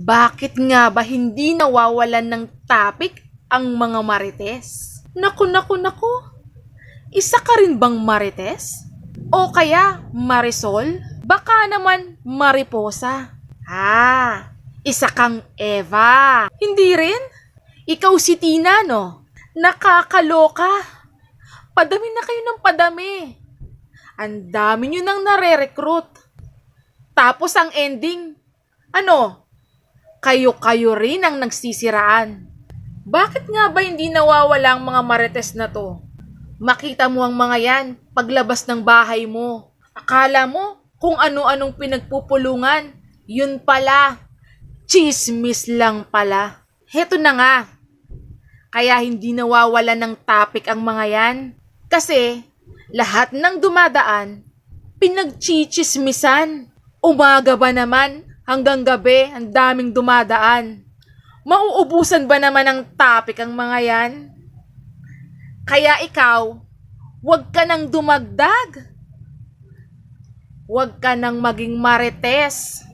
Bakit nga ba hindi nawawalan ng topic ang mga marites? Naku. Isa ka rin bang marites? O kaya Marisol? Baka naman Mariposa. Isa kang Eva. Hindi rin? Ikaw si Tina, no? Nakakaloka. Padami na kayo ng padami. Ang dami nyo nang nare-recruit. Tapos ang ending, kayo-kayo rin ang nagsisiraan. Bakit nga ba hindi nawawala ang mga marites na to? Makita mo ang mga yan paglabas ng bahay mo. Akala mo kung ano-anong pinagpupulungan. Yun pala, chismis lang pala. Heto na nga. Kaya hindi nawawala ng topic ang mga yan. Kasi lahat ng dumadaan, pinagchichismisan. Umaga ba naman hanggang gabi ang daming dumadaan. Mauubusan ba naman ng topic ang mga yan? Kaya ikaw, huwag ka nang dumagdag. Huwag ka nang maging marites.